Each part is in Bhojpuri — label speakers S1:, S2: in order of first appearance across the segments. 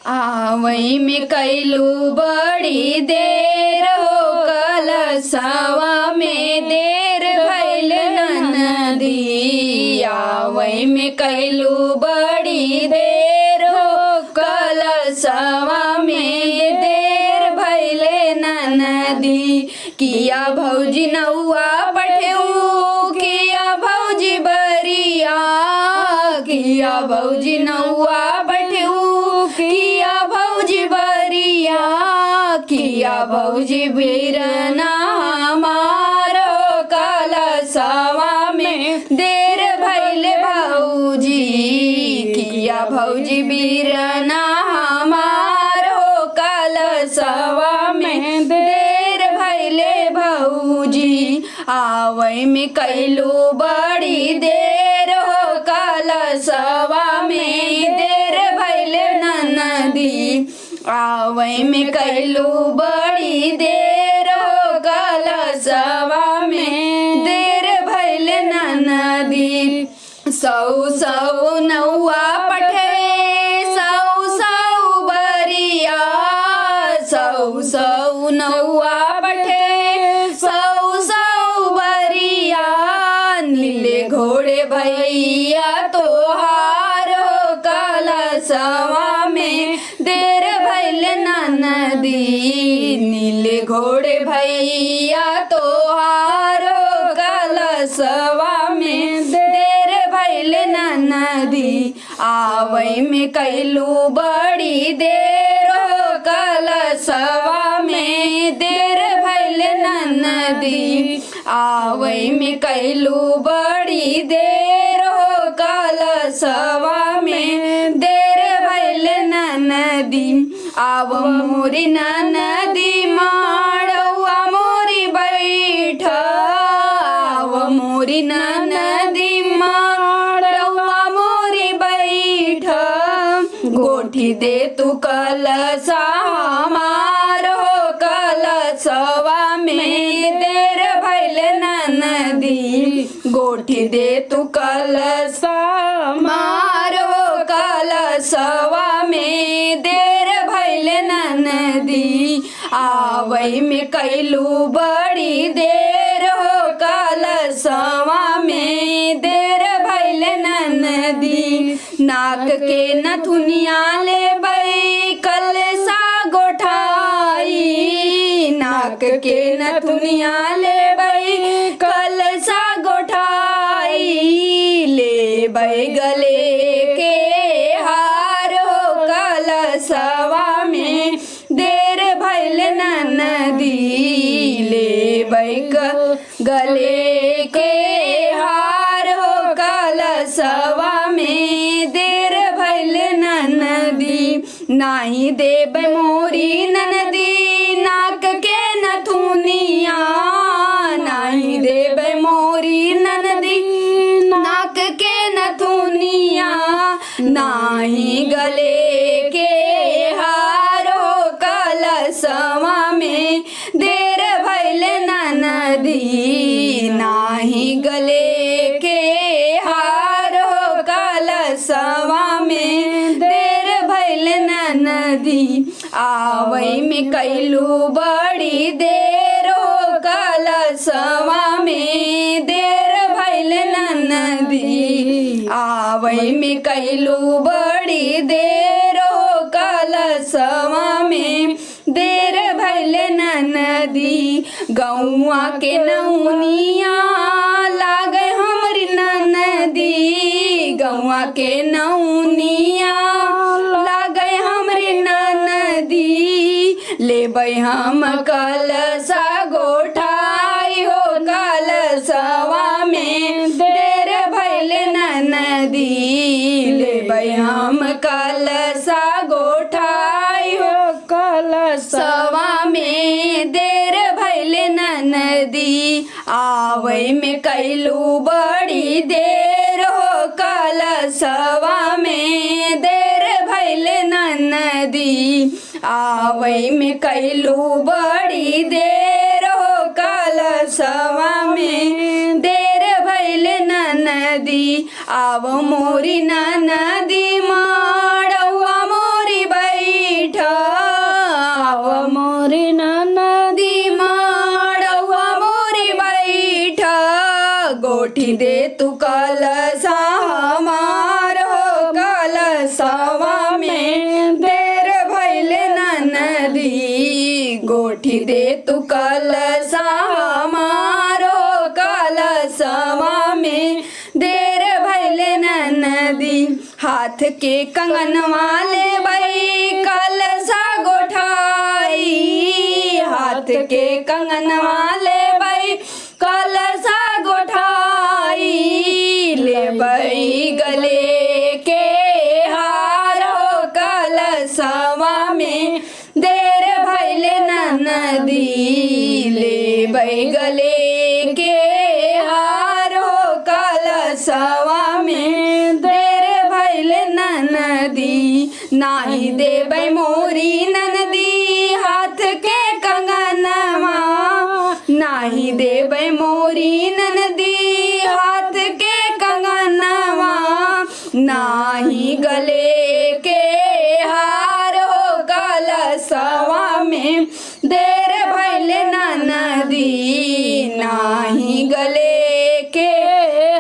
S1: आवई में कैलू बड़ी देर हो कलशवा में देर भइल ननदी। आवई में कैलू बड़ी देर हो कलशवा में देर भइल ननदी। किया भौजी नौआ पठेऊ किया भौजी बरिया किया भौजी नौआ पठेऊ किया भौजी बरिया किया भौजी बीरना हमारो कलशवा में देर भइल भौजी। किया भौजी बीरना हमारो कलशवा में देर भइल भौजी। आवई में कैलू बड़ी देर हो कलशवा में देर भइल ननदी। आवई में कैलू बड़ी देर हो कलशवा में देर भइल ननदी। सौ सौ नौआ पठे सौ बरिया सौ सौ नौआ पठे सौ बरिया। नीले घोड़े भैया तोहार हो कलशवा में देर भइल ननदी। नीले घोड़े भैया तोहार हो कलशवा में देर भइल ननदी। आवई में कैलू बड़ी देर हो कलशवा में देर भइल ननदी। आवई में कैलू बड़ी देर हो कलशवा में देर भइल ननदी। आव मोरी ननदी माड़ौआ मोरी बैठ आव मोरी ननदी माड़ौआ मोरी बैठ। गोठी दे तू कलशा हमारो कलशवा में देर भइल ननदी। गोठी दे तू कलशा हमारो कलशवा में देर भइल ननदी। आवई में कैलू बड़ी देर हो कलशवा में देर भइल ननदी। नाक के नथुनिया लेबै कलशा गोठाई नाक के नथुनिया लेबै कलशा गोठाई। लेबै गले के हार हो कलशवा में देर भइल ननदी। लेबै गले के हार हो कलशवा में देर भइल ननदी। नाही देबै मोरी ननदी नाक के नथुनिया नाही देबै मोरी ननदी नाक के नथुनिया। नाही गले के हार हो कलशवा में देर भइल ननदी। नाही गले के हार हो कलशवा में देर भइल ननदी। आवई में कैलू बड़ी देर हो कलशवा में देर भइल ननदी। आवई में कैलू बड़ी देर हो कलशवा में देर भइल ननदी। गौआ के नौनिया लागे हमरी ननदी। गौआ के नौनिया लागे हमरी ननदी। लेबै हम कलशा गोठाई हो कलशवा में देर भइल ननदी। लेबै हम कलशा गोठाई हो कलशवा में देर भइल ननदी। आवई में कैलू बड़ी देर हो कलशवा में देर भइल ननदी। आवई में कैलू बड़ी देर हो कलशवा में देर भइल ननदी। आव मोरी ननदी माड़ौआ मोरी बई गोठी दे तू कलसा हमारो कलसवा में देर भैले नदी हाथ के कंगन वाले बई कलसा गोठाई हाथ के कंगन वाले बई कलसा गोठाई ले बई गले के हारो कलसवा में देर भैले नदी ले बई गले के हारो कलसवा में देर भैले नदी नाही देबै मोरी ननदी हाथ के कंगनवा नाही देबै मोरी ननदी हाथ के कंगनवा नाही गले के हार हो कलसवा में देर भैले नदी नाही गले के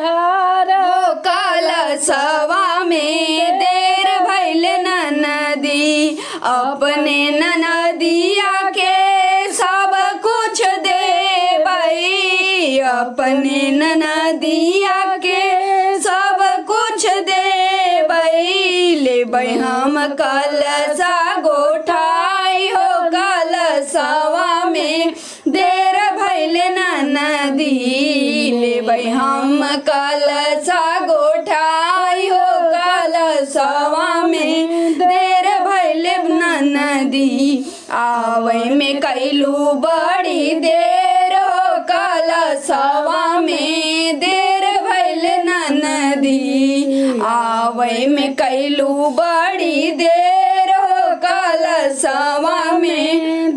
S1: हार हो कलसवा में देर भैले नदी अपने ननदिया के सब कुछ देबै अपने ननदिया के सब कुछ देबै लेबै हम कलसा गोठाई हो कलसवा में देर भैले नदी लेबै हम कलसा गोठाई हो कलसवा में देर भैले नदी आवै में कैलू बड़ी देर हो कलसवा में देर भैले नदी आवै में कैलू बड़ी देर हो कलसवा में